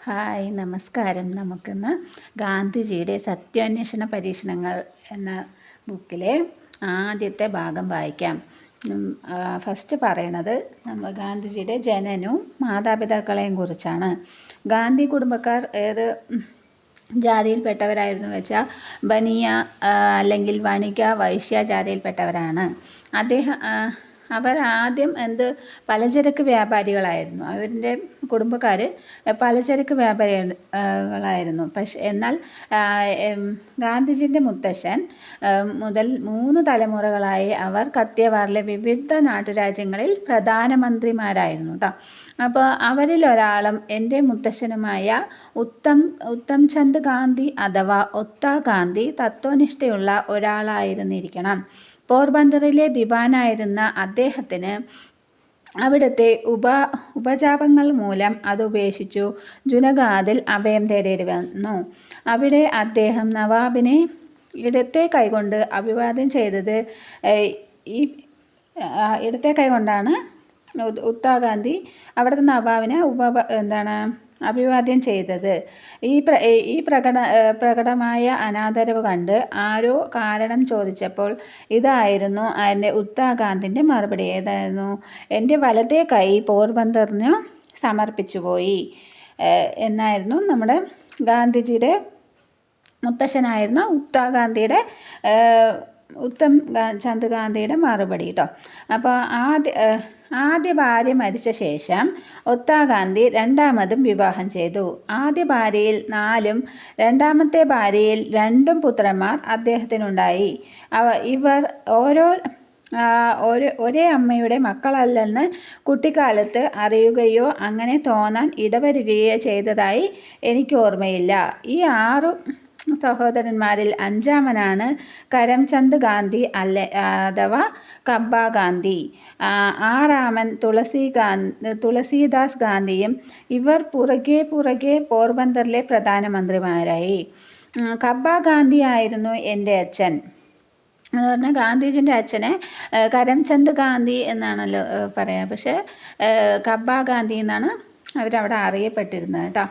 Hi, നമസ്കാരം. നമുക്കിന്ന് ഗാന്ധിജിയുടെ സത്യാന്വേഷണ പരീക്ഷണങ്ങൾ എന്ന ബുക്കിലെ ആദ്യത്തെ ഭാഗം വായിക്കാം. ഫസ്റ്റ് പറയണത് ഗാന്ധിജിയുടെ ജനനവും മാതാപിതാക്കളെയും കുറിച്ചാണ്. ഗാന്ധി കുടുംബക്കാർ ഏത് ജാതിയിൽപ്പെട്ടവരായിരുന്നു വെച്ചാൽ ബനിയ അല്ലെങ്കിൽ വണിക വൈശ്യ ജാതിയിൽപ്പെട്ടവരാണ്. അവർ ആദ്യം പലചരക്ക് വ്യാപാരികളായിരുന്നു. അവരുടെ കുടുംബക്കാർ പലചരക്ക് വ്യാപാരികളായിരുന്നു. എന്നാൽ ഗാന്ധിജിൻ്റെ മുത്തശ്ശൻ മുതൽ 3 തലമുറകളായി അവർ കത്തിയവാറിലെ വിവിധ നാട്ടുരാജ്യങ്ങളിൽ പ്രധാനമന്ത്രിമാരായിരുന്നു കേട്ടോ. അപ്പോൾ അവരിൽ ഒരാളും എൻ്റെ മുത്തശ്ശനുമായ ഉത്തം ചന്ദ് ഗാന്ധി അഥവാ ഒത്താ ഗാന്ധി തത്വനിഷ്ഠയുള്ള ഒരാളായിരുന്നിരിക്കണം. പോർബന്തറിലെ ദിവാനായിരുന്ന അദ്ദേഹത്തിന് അവിടുത്തെ ഉപജാപങ്ങൾ മൂലം അതുപേക്ഷിച്ചു ജുനഗാദിൽ അഭയം തേടേണ്ടി വന്നു. അവിടെ അദ്ദേഹം നവാബിനെ ഇടത്തെ കൈകൊണ്ട് അഭിവാദ്യം ചെയ്തത് ഇടത്തെ കൈകൊണ്ടാണ് ഉത്താ ഗാന്ധി അവിടുത്തെ നവാബിനെ അഭിവാദ്യം ചെയ്തത്. ഈ പ്രകടമായ അനാദരവ് കണ്ട് ആരോ കാരണം ചോദിച്ചപ്പോൾ ഇതായിരുന്നു എൻ്റെ ഉത്താ ഗാന്ധിൻ്റെ മറുപടി. ഏതായിരുന്നു? എൻ്റെ വലത്തെ കൈ പോർബന്തറിന് സമർപ്പിച്ചുപോയി എന്നായിരുന്നു നമ്മുടെ ഗാന്ധിജിയുടെ മുത്തശ്ശനായിരുന്ന ഉത്തം ചന്ദ് ഗാന്ധിയുടെ മറുപടി കേട്ടോ. അപ്പോൾ ആദ്യ ഭാര്യ മരിച്ച ശേഷം ഒത്താ ഗാന്ധി രണ്ടാമതും വിവാഹം ചെയ്തു. ആദ്യ ഭാര്യയിൽ 4 രണ്ടാമത്തെ ഭാര്യയിൽ 2 പുത്രന്മാർ അദ്ദേഹത്തിനുണ്ടായി. ഇവർ ഒരേ അമ്മയുടെ മക്കളല്ലെന്ന് കുട്ടിക്കാലത്ത് അറിയുകയോ അങ്ങനെ തോന്നാൻ ഇടവരുകയോ ചെയ്തതായി എനിക്ക് ഓർമ്മയില്ല. ഈ 6 സഹോദരന്മാരിൽ 5ാമനാണ് കരംചന്ദ് ഗാന്ധി അഥവാ കബ്ബ ഗാന്ധി. 6ാമൻ തുളസീദാസ് ഗാന്ധിയും. ഇവർ പുറകെ പോർബന്തറിലെ പ്രധാനമന്ത്രിമാരായി. കബ്ബ ഗാന്ധി ആയിരുന്നു എൻ്റെ അച്ഛൻ എന്ന് പറഞ്ഞാൽ ഗാന്ധിജിൻ്റെ അച്ഛനെ കരംചന്ദ് ഗാന്ധി എന്നാണല്ലോ പറയാം. പക്ഷേ കബ്ബ ഗാന്ധി എന്നാണ് അവരവിടെ അറിയപ്പെട്ടിരുന്നത് കേട്ടോ.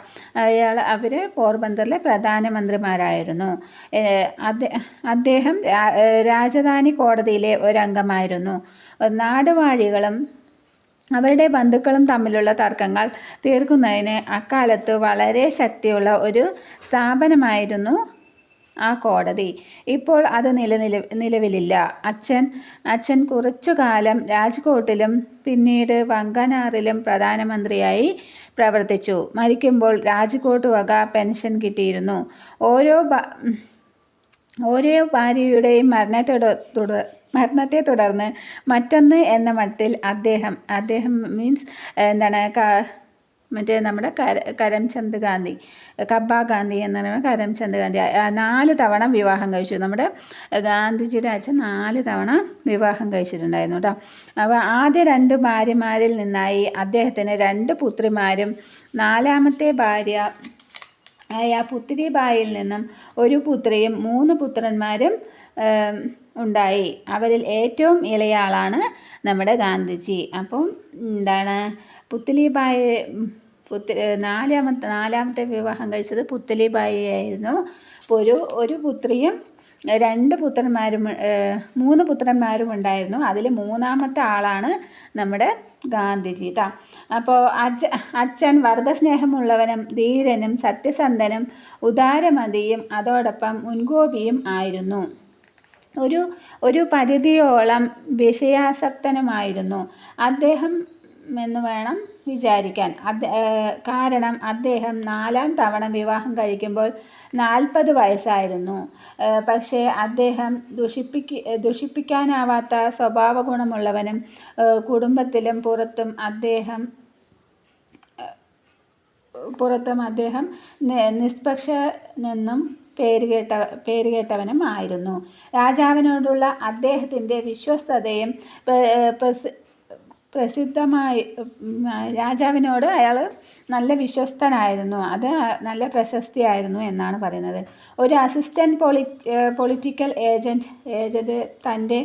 അവർ പോർബന്തറിലെ പ്രധാനമന്ത്രിമാരായിരുന്നു. അദ്ദേഹം രാജധാനി കോടതിയിലെ ഒരംഗമായിരുന്നു. നാടുവാഴികളും അവരുടെ ബന്ധുക്കളും തമ്മിലുള്ള തർക്കങ്ങൾ തീർക്കുന്നതിന് അക്കാലത്ത് വളരെ ശക്തിയുള്ള ഒരു സ്ഥാപനമായിരുന്നു ആ കോടതി. ഇപ്പോൾ അത് നിലവിലില്ല. അച്ഛൻ കുറച്ചു കാലം രാജ്കോട്ടിലും പിന്നീട് വങ്കനാറിലും പ്രധാനമന്ത്രിയായി പ്രവർത്തിച്ചു. മരിക്കുമ്പോൾ രാജ്കോട്ട് വക പെൻഷൻ കിട്ടിയിരുന്നു. ഓരോ ഭാര്യയുടെയും മരണത്തെ തുടർന്ന് മറ്റൊന്ന് എന്ന മട്ടിൽ അദ്ദേഹം മീൻസ് നമ്മുടെ കരംചന്ദ് ഗാന്ധി, കബ്ബ ഗാന്ധി എന്ന് പറയുന്നത് കരംചന്ദ് ഗാന്ധി 4 തവണ വിവാഹം കഴിച്ചു. നമ്മുടെ ഗാന്ധിജിയുടെ അച്ഛൻ 4 തവണ വിവാഹം കഴിച്ചിട്ടുണ്ടായിരുന്നു കേട്ടോ. അപ്പോൾ ആദ്യ 2 ഭാര്യമാരിൽ നിന്നായി അദ്ദേഹത്തിന് 2 പുത്രിമാരും 4ാമത്തെ ഭാര്യ പുത്രിബായിൽ നിന്നും 1 പുത്രിയും 3 പുത്രന്മാരും ഉണ്ടായി. അവരിൽ ഏറ്റവും ഇളയാളാണ് നമ്മുടെ ഗാന്ധിജി. അപ്പം പുത്ലിബായി നാലാമത്തെ വിവാഹം കഴിച്ചത് പുത്ലിബായി ആയിരുന്നു. അപ്പോൾ ഒരു പുത്രിയും 2 പുത്രന്മാരും 3 പുത്രന്മാരും ഉണ്ടായിരുന്നു. അതിൽ 3ാമത്തെ ആളാണ് നമ്മുടെ ഗാന്ധിജി കേട്ടോ. അപ്പോൾ അച്ഛൻ വർഗസ്നേഹമുള്ളവനും ധീരനും സത്യസന്ധനും ഉദാരമതിയും അതോടൊപ്പം മുൻകോപിയും ആയിരുന്നു. ഒരു പരിധിയോളം വിഷയാസക്തനുമായിരുന്നു അദ്ദേഹം എന്ന് വേണം വിചാരിക്കാൻ. കാരണം അദ്ദേഹം 4ാം തവണ വിവാഹം കഴിക്കുമ്പോൾ 40 വയസ്സായിരുന്നു. പക്ഷേ അദ്ദേഹം ദുഷിപ്പിക്കാനാവാത്ത സ്വഭാവ ഗുണമുള്ളവനും കുടുംബത്തിലും പുറത്തും അദ്ദേഹം നിഷ്പക്ഷനെന്നും പേരുകേട്ടവനും ആയിരുന്നു. രാജാവിനോടുള്ള അദ്ദേഹത്തിൻ്റെ വിശ്വസ്തതയും പ്രസിദ്ധമായി രാജാവിനോട് അയാൾ നല്ല വിശ്വസ്തനായിരുന്നു. അത് നല്ല പ്രശസ്തിയായിരുന്നു എന്നാണ് പറയുന്നത്. ഒരു അസിസ്റ്റൻറ്റ് പൊളിറ്റിക്കൽ ഏജൻറ്റ് തൻ്റെ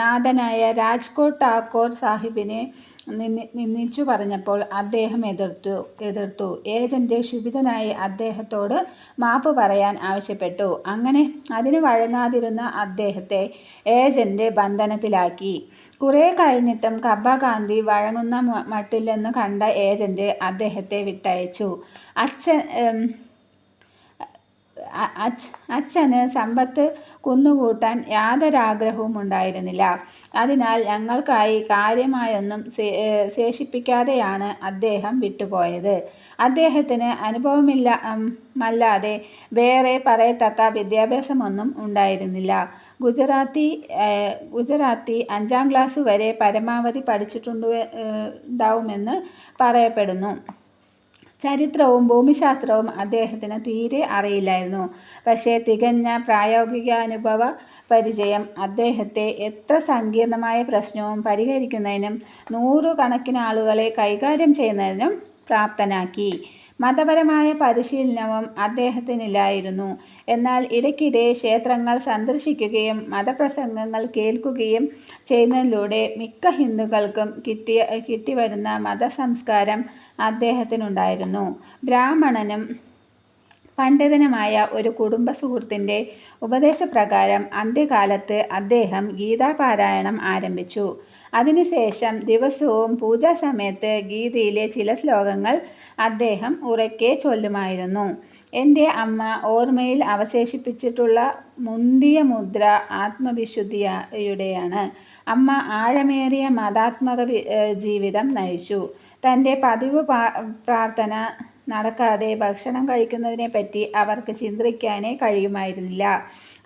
നാഥനായ രാജ്കോട്ട് ഠാക്കൂർ സാഹിബിനെ നിന്ദിച്ചു പറഞ്ഞപ്പോൾ അദ്ദേഹം എതിർത്തു. ഏജന്റ് ക്ഷുഭിതനായി അദ്ദേഹത്തോട് മാപ്പ് പറയാൻ ആവശ്യപ്പെട്ടു. അങ്ങനെ അതിന് വഴങ്ങാതിരുന്ന അദ്ദേഹത്തെ ഏജന്റ് ബന്ധനത്തിലാക്കി. കുറെ കഴിഞ്ഞിട്ടും കബ്ബ ഗാന്ധി വഴങ്ങുന്ന മട്ടില്ലെന്ന് കണ്ട ഏജന്റ് അദ്ദേഹത്തെ വിട്ടയച്ചു. അച്ഛന് സമ്പത്ത് കുന്നുകൂട്ടാൻ യാതൊരാഗ്രഹവും ഉണ്ടായിരുന്നില്ല. അതിനാൽ ഞങ്ങൾക്കായി കാര്യമായൊന്നും ശേഷിപ്പിക്കാതെയാണ് അദ്ദേഹം വിട്ടുപോയത്. അദ്ദേഹത്തിന് അനുഭവമല്ലാതെ വേറെ പറയത്തക്ക വിദ്യാഭ്യാസമൊന്നും ഉണ്ടായിരുന്നില്ല. ഗുജറാത്തി 5ാം ക്ലാസ് വരെ പരമാവധി പഠിച്ചിട്ടുണ്ടാവുമെന്ന് പറയപ്പെടുന്നു. ചരിത്രവും ഭൂമിശാസ്ത്രവും അദ്ദേഹത്തിന് തീരെ അറിയില്ലായിരുന്നു. പക്ഷേ തികഞ്ഞ പ്രായോഗികാനുഭവ പരിചയം അദ്ദേഹത്തെ എത്ര സങ്കീർണമായ പ്രശ്നവും പരിഹരിക്കുന്നതിനും 100 കണക്കിന് ആളുകളെ കൈകാര്യം ചെയ്യുന്നതിനും പ്രാപ്തനാക്കി. മതപരമായ പരിശീലനവും അദ്ദേഹത്തിനില്ലായിരുന്നു. എന്നാൽ ഇടയ്ക്കിടെ ക്ഷേത്രങ്ങൾ സന്ദർശിക്കുകയും മതപ്രസംഗങ്ങൾ കേൾക്കുകയും ചെയ്യുന്നതിലൂടെ മിക്ക ഹിന്ദുക്കൾക്കും കിട്ടിവരുന്ന മതസംസ്കാരം അദ്ദേഹത്തിനുണ്ടായിരുന്നു. ബ്രാഹ്മണനും പണ്ഡിതനുമായ ഒരു കുടുംബ സുഹൃത്തിൻ്റെ ഉപദേശപ്രകാരം അന്ത്യകാലത്ത് അദ്ദേഹം ഗീതാപാരായണം ആരംഭിച്ചു. അതിനുശേഷം ദിവസവും പൂജാസമയത്ത് ഗീതയിലെ ചില ശ്ലോകങ്ങൾ അദ്ദേഹം ഉറക്കെ ചൊല്ലുമായിരുന്നു. എൻ്റെ അമ്മ ഓർമ്മയിൽ അവശേഷിപ്പിച്ചിട്ടുള്ള മുന്തിയ മുദ്ര ആത്മവിശുദ്ധിയുടെയാണ്. അമ്മ ആഴമേറിയ മതാത്മക ജീവിതം നയിച്ചു. തൻ്റെ പതിവ് പ്രാർത്ഥന നടക്കാതെ ഭക്ഷണം കഴിക്കുന്നതിനെപ്പറ്റി അവർക്ക് ചിന്തിക്കാനേ കഴിയുമായിരുന്നില്ല.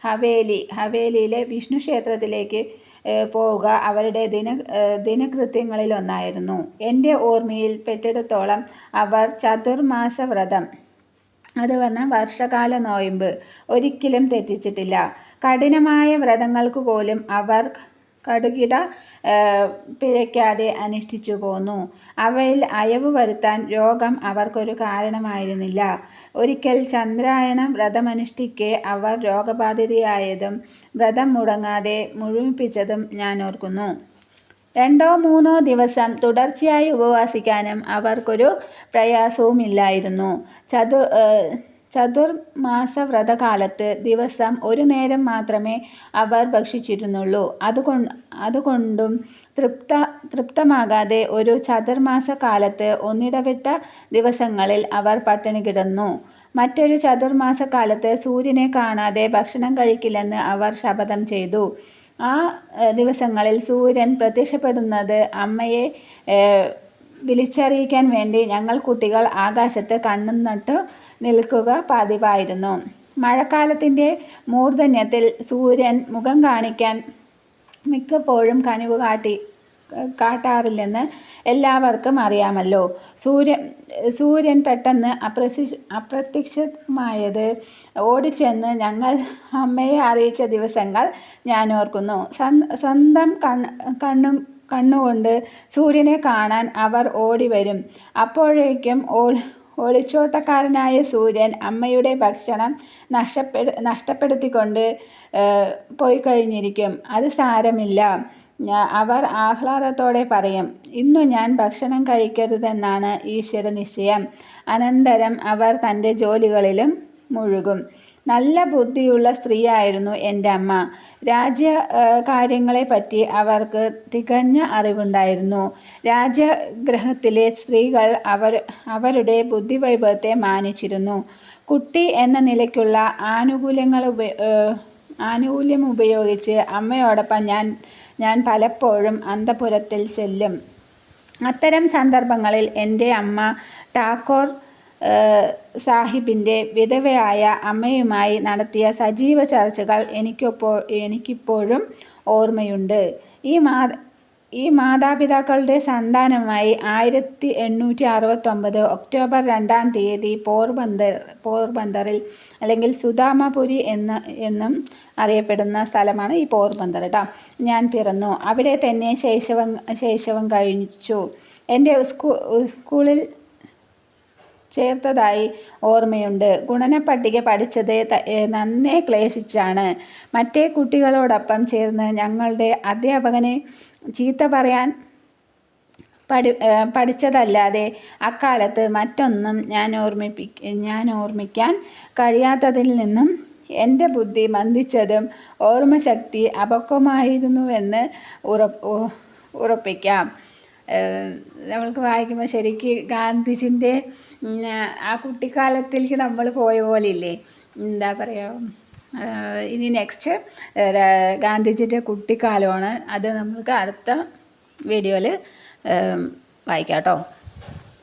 ഹവേലിയിലെ വിഷ്ണു ക്ഷേത്രത്തിലേക്ക് പോവുക അവരുടെ ദിനകൃത്യങ്ങളിലൊന്നായിരുന്നു. എൻ്റെ ഓർമ്മയിൽ പെട്ടിടത്തോളം അവർ ചതുർമാസ വ്രതം, അത് പറഞ്ഞാൽ വർഷകാല നോയമ്പ്, ഒരിക്കലും തെറ്റിച്ചിട്ടില്ല. കഠിനമായ വ്രതങ്ങൾക്ക് പോലും അവർ കടുകിട പിഴയ്ക്കാതെ അനുഷ്ഠിച്ചു പോന്നു. അവയിൽ അയവ് വരുത്താൻ രോഗം അവർക്കൊരു കാരണമായിരുന്നില്ല. ഒരിക്കൽ ചന്ദ്രായണ വ്രതമനുഷ്ഠിക്കെ അവർ രോഗബാധിതയായതും വ്രതം മുടങ്ങാതെ മുഴുമിപ്പിച്ചതും ഞാൻ ഓർക്കുന്നു. 2-3 ദിവസം തുടർച്ചയായി ഉപവസിക്കാനും അവർക്കൊരു പ്രയാസവുമില്ലായിരുന്നു. ചതുർമാസ വ്രതകാലത്ത് ദിവസം 1 നേരം മാത്രമേ അവർ ഭക്ഷിച്ചിരുന്നുള്ളൂ. അതുകൊണ്ടും തൃപ്തമാകാതെ ഒരു ചതുർമാസ കാലത്ത് ഒന്നിടവിട്ട ദിവസങ്ങളിൽ അവർ പട്ടിണി കിടന്നു. മറ്റൊരു ചതുർമാസക്കാലത്ത് സൂര്യനെ കാണാതെ ഭക്ഷണം കഴിക്കില്ലെന്ന് അവർ ശപഥം ചെയ്തു. ആ ദിവസങ്ങളിൽ സൂര്യൻ പ്രത്യക്ഷപ്പെടുന്നത് അമ്മയെ വിളിച്ചറിയിക്കാൻ വേണ്ടി ഞങ്ങൾ കുട്ടികൾ ആകാശത്ത് കണ്ണും നട്ടു നിൽക്കുക പതിവായിരുന്നു. മഴക്കാലത്തിൻ്റെ മൂർധന്യത്തിൽ സൂര്യൻ മുഖം കാണിക്കാൻ മിക്കപ്പോഴും കനിവ് കാട്ടാറില്ലെന്ന് എല്ലാവർക്കും അറിയാമല്ലോ. സൂര്യൻ പെട്ടെന്ന് അപ്രത്യക്ഷമായത് ഓടിച്ചെന്ന് ഞങ്ങൾ അമ്മയെ അറിയിച്ച ദിവസങ്ങൾ ഞാൻ ഓർക്കുന്നു. സ്വന്തം കണ്ണുകൊണ്ട് സൂര്യനെ കാണാൻ അവർ ഓടിവരും. അപ്പോഴേക്കും ഒളിച്ചോട്ടക്കാരനായ സൂര്യൻ അമ്മയുടെ ഭക്ഷണം നഷ്ടപ്പെടുത്തിക്കൊണ്ട് പോയിക്കഴിഞ്ഞിരിക്കും. അത് സാരമില്ല, അവർ ആഹ്ലാദത്തോടെ പറയും. ഇന്നു ഞാൻ ഭക്ഷണം കഴിക്കരുതെന്നാണ് ഈശ്വര നിശ്ചയം. അനന്തരം അവർ തൻ്റെ ജോലികളിലും മുഴുകും. നല്ല ബുദ്ധിയുള്ള സ്ത്രീയായിരുന്നു എൻ്റെ അമ്മ. രാജ്യകാര്യങ്ങളെപ്പറ്റി അവർക്ക് തികഞ്ഞ അറിവുണ്ടായിരുന്നു. രാജ്യഗൃഹത്തിലെ സ്ത്രീകൾ അവരുടെ ബുദ്ധിവൈഭവത്തെ മാനിച്ചിരുന്നു. കുട്ടി എന്ന നിലയ്ക്കുള്ള ആനുകൂല്യം ഉപയോഗിച്ച് അമ്മയോടൊപ്പം ഞാൻ പലപ്പോഴും അന്തഃപുരത്തിൽ ചെല്ലും. അത്തരം സന്ദർഭങ്ങളിൽ എൻ്റെ അമ്മ ഠാക്കോർ സാഹിബിൻ്റെ വിധവയായ അമ്മയുമായി നടത്തിയ സജീവ ചർച്ചകൾ എനിക്കിപ്പോഴും ഓർമ്മയുണ്ട്. ഈ മാതാപിതാക്കളുടെ സന്താനമായി 1869 ഒക്ടോബർ 2-ാം തീയതി പോർബന്തറിൽ, അല്ലെങ്കിൽ സുദാമപുരി എന്നും അറിയപ്പെടുന്ന സ്ഥലമാണ് ഈ പോർബന്തർ കേട്ടോ, ഞാൻ പിറന്നു. അവിടെ തന്നെ ശൈശവം കഴിച്ചു. എൻ്റെ സ്കൂളിൽ ചേർത്തതായി ഓർമ്മയുണ്ട്. ഗുണനപ്പട്ടിക പഠിച്ചത് നന്നേ ക്ലേശിച്ചാണ്. മറ്റേ കുട്ടികളോടൊപ്പം ചേർന്ന് ഞങ്ങളുടെ അധ്യാപകനെ ചീത്ത പഠിച്ചതല്ലാതെ അക്കാലത്ത് മറ്റൊന്നും ഞാൻ ഓർമ്മിക്കാൻ കഴിയാത്തതിൽ നിന്നും എൻ്റെ ബുദ്ധി മന്ദിച്ചതും ഓർമ്മശക്തി അപക്വമായിരുന്നുവെന്ന് ഉറപ്പിക്കാം. നമ്മൾക്ക് വായിക്കുമ്പോൾ ശരിക്ക് ഗാന്ധിജിൻ്റെ ആ കുട്ടിക്കാലത്തിലേക്ക് നമ്മൾ പോയ പോലെ ഇല്ലേ. എന്താ പറയുക, ഇനി നെക്സ്റ്റ് ഗാന്ധിജിയുടെ കുട്ടിക്കാലമാണ്. അത് നമുക്ക് അടുത്ത വീഡിയോയിൽ വായിക്കാം കേട്ടോ.